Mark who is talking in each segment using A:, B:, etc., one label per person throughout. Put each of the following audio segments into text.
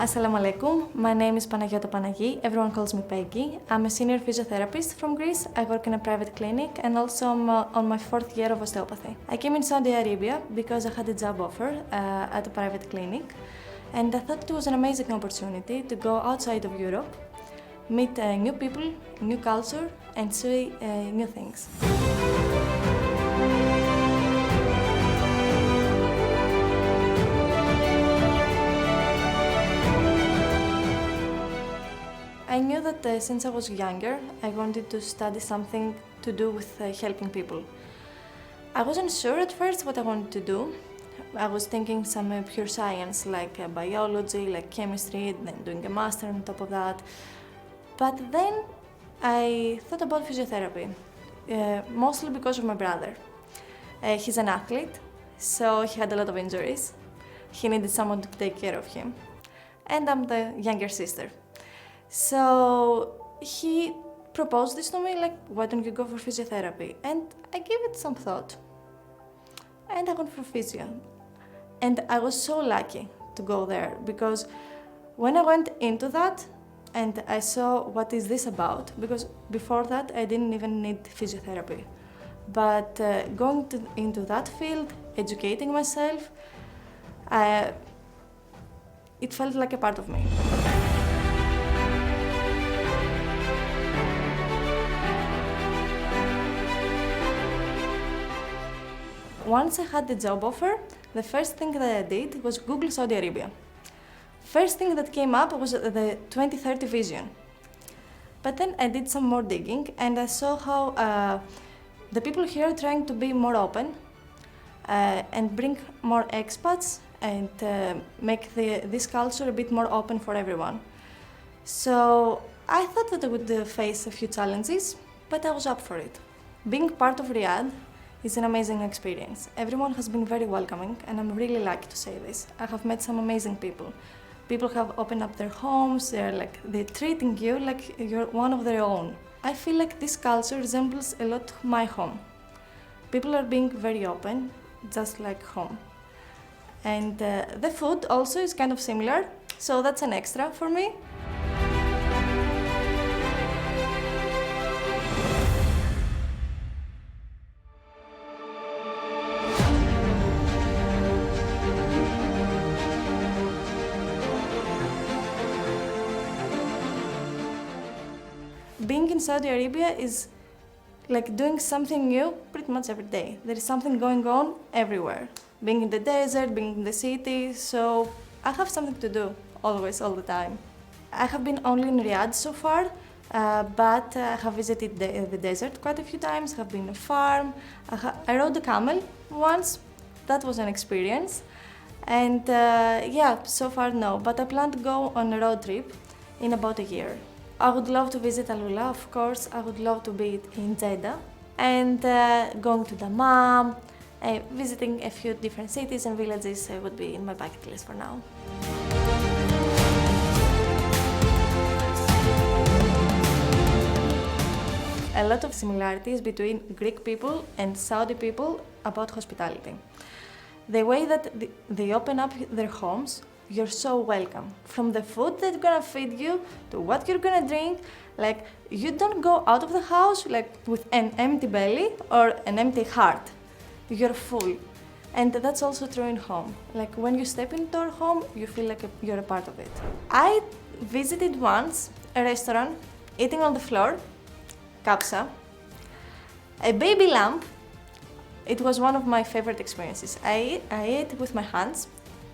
A: Assalamu alaikum. My name is Panagiotou Panagi. Everyone calls me Peggy. I'm a senior physiotherapist from Greece. I work in a private clinic and also I'm on my 4th year of osteopathy. I came in Saudi Arabia because I had a job offer at a private clinic, and I thought it was an amazing opportunity to go outside of Europe, meet new people, new culture, and see new things. I knew that since I was younger, I wanted to study something to do with helping people. I wasn't sure at first what I wanted to do. I was thinking some pure science like biology, like chemistry, then doing a master on top of that. But then I thought about physiotherapy, mostly because of my brother. He's an athlete, so he had a lot of injuries. He needed someone to take care of him. And I'm the younger sister. So he proposed this to me, like, why don't you go for physiotherapy? And I gave it some thought. And I went for physio. And I was so lucky to go there because when I went into that and I saw what is this about, because before that I didn't even need physiotherapy. But going into that field, educating myself, it felt like a part of me. Once I had the job offer, the first thing that I did was Google Saudi Arabia. First thing that came up was the 2030 vision. But then I did some more digging and I saw how the people here are trying to be more open and bring more expats and make this culture a bit more open for everyone. So I thought that I would face a few challenges, but I was up for it. Being part of Riyadh is an amazing experience. Everyone has been very welcoming, and I'm really lucky to say this. I have met some amazing people. People have opened up their homes, they're treating you like you're one of their own. I feel like this culture resembles a lot my home. People are being very open, just like home. And the food also is kind of similar, so that's an extra for me. Being in Saudi Arabia is like doing something new pretty much every day. There is something going on everywhere. Being in the desert, being in the city, so I have something to do always, all the time. I have been only in Riyadh so far, but I have visited the desert quite a few times, have been on a farm. I rode a camel once, that was an experience. And so far no, but I plan to go on a road trip in about a year. I would love to visit Al-Ula, of course. I would love to be in Jeddah and going to Dammam, visiting a few different cities and villages would be in my bucket list for now. A lot of similarities between Greek people and Saudi people about hospitality. The way that they open up their homes, you're so welcome. From the food that they're gonna feed you to what you're gonna drink, like you don't go out of the house like with an empty belly or an empty heart. You're full. And that's also true in home. Like when you step into our home, you feel like you're a part of it. I visited once a restaurant, eating on the floor, kapsa, a baby lamb. It was one of my favorite experiences. I ate with my hands.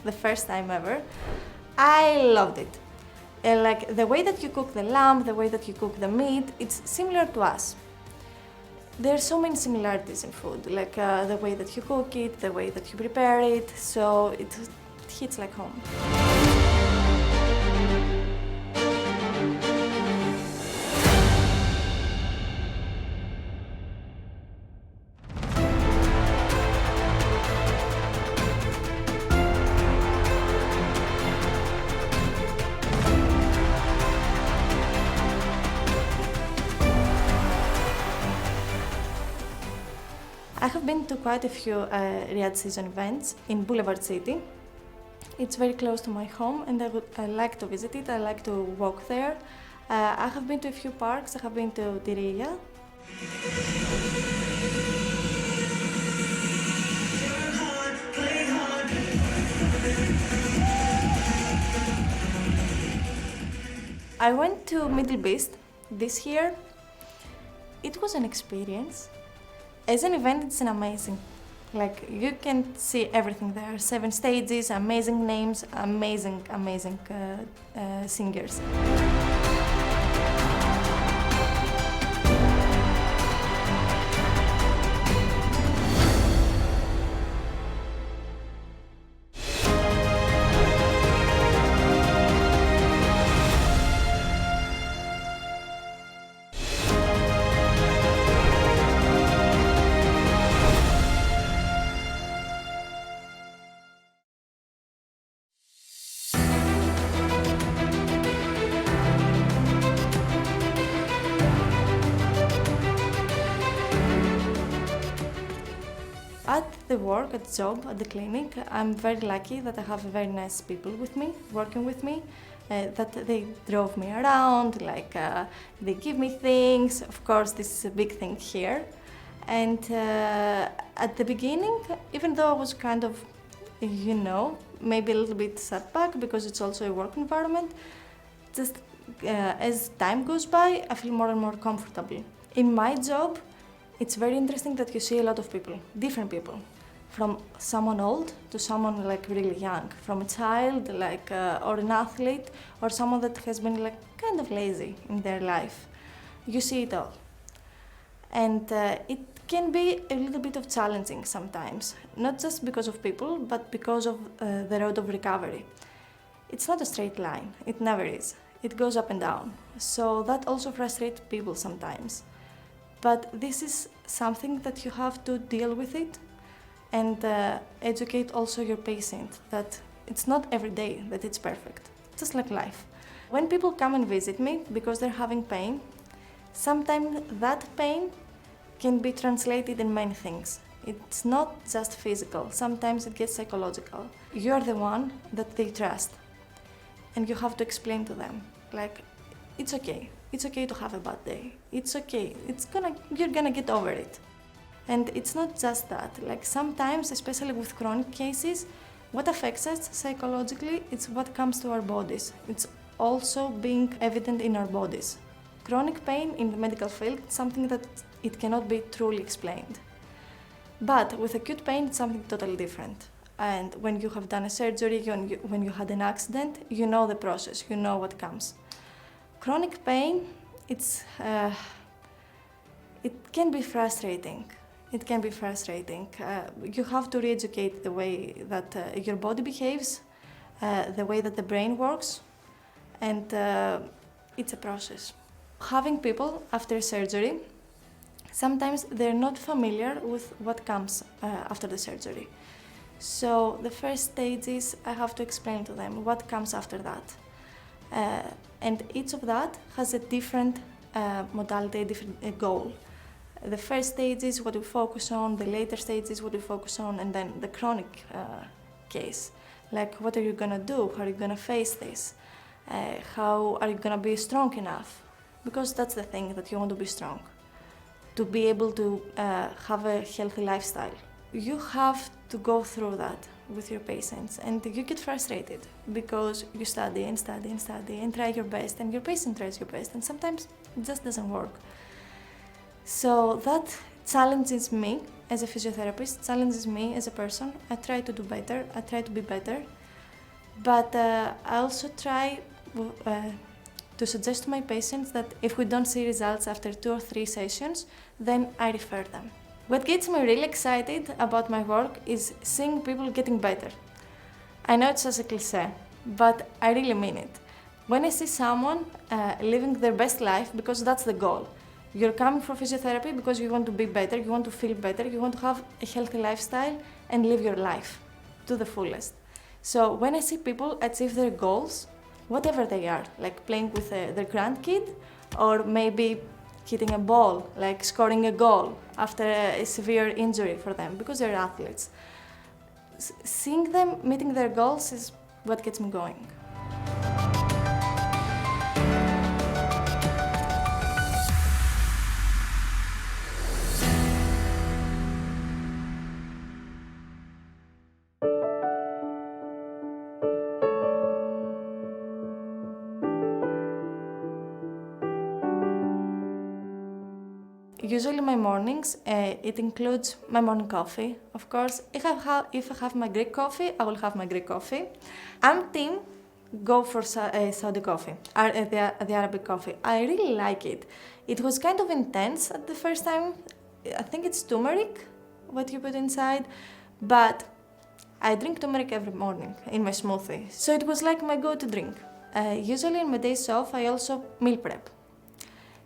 A: The first time ever. I loved it. Like the way that you cook the lamb, the way that you cook the meat, it's similar to us. There are so many similarities in food, like the way that you cook it, the way that you prepare it, so it hits like home. I have been to quite a few Riyadh season events in Boulevard City. It's very close to my home, and I like to visit it. I like to walk there. I have been to a few parks. I have been to Diriyah. I went to Middle East this year. It was an experience. As an event, it's an amazing. Like, you can see everything there. 7 stages, amazing names, amazing singers. At the work, at the job, at the clinic, I'm very lucky that I have very nice people with me, working with me, that they drove me around, they give me things. Of course, this is a big thing here. And at the beginning, even though I was kind of, maybe a little bit set back because it's also a work environment, just as time goes by, I feel more and more comfortable. In my job, it's very interesting that you see a lot of people, different people, from someone old to someone like really young, from a child or an athlete or someone that has been kind of lazy in their life. You see it all. And it can be a little bit of challenging sometimes, not just because of people, but because of the road of recovery. It's not a straight line, it never is. It goes up and down. So that also frustrates people sometimes. But this is something that you have to deal with it and educate also your patient that it's not every day that it's perfect, just like life. When people come and visit me because they're having pain, sometimes that pain can be translated in many things. It's not just physical, sometimes it gets psychological. You're the one that they trust, and you have to explain to them, it's okay. It's okay to have a bad day. It's okay. You're gonna get over it. And it's not just that. Sometimes, especially with chronic cases, what affects us psychologically, it's what comes to our bodies. It's also being evident in our bodies. Chronic pain in the medical field is something that it cannot be truly explained. But with acute pain, it's something totally different. And when you have done a surgery, when you had an accident, you know the process, you know what comes. Chronic pain, it can be frustrating. It can be frustrating. You have to re-educate the way that your body behaves, the way that the brain works, and it's a process. Having people after surgery, sometimes they're not familiar with what comes after the surgery. So the first stage is I have to explain to them what comes after that. And each of that has a different modality, a different goal. The first stage is what we focus on, the later stage is what we focus on, and then the chronic case. What are you gonna do? How are you gonna face this? How are you gonna be strong enough? Because that's the thing, that you want to be strong, to be able to have a healthy lifestyle. You have to go through that with your patients, and you get frustrated because you study and study and study and try your best, and your patient tries your best, and sometimes it just doesn't work. So that challenges me as a physiotherapist, challenges me as a person. I try to do better, I try to be better, but I also try to suggest to my patients that if we don't see results after 2 or 3 sessions, then I refer them. What gets me really excited about my work is seeing people getting better. I know it's just a cliche, but I really mean it. When I see someone living their best life, because that's the goal. You're coming for physiotherapy because you want to be better, you want to feel better, you want to have a healthy lifestyle and live your life to the fullest. So when I see people achieve their goals, whatever they are, like playing with their grandkid, or maybe hitting a ball, like scoring a goal after a severe injury for them, because they're athletes. Seeing them meeting their goals is what gets me going. Usually my mornings, it includes my morning coffee, of course. If I have my Greek coffee, I will have my Greek coffee. I'm team go for Saudi coffee, or the Arabic coffee. I really like it. It was kind of intense at the first time. I think it's turmeric, what you put inside, but I drink turmeric every morning in my smoothie. So it was like my go-to drink. Usually on my days off, I also meal prep.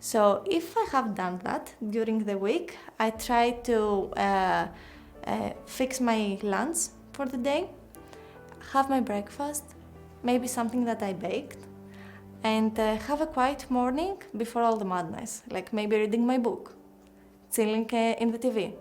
A: So if I have done that during the week, I try to fix my lunch for the day, have my breakfast, maybe something that I baked, and have a quiet morning before all the madness, like maybe reading my book, chilling in the TV.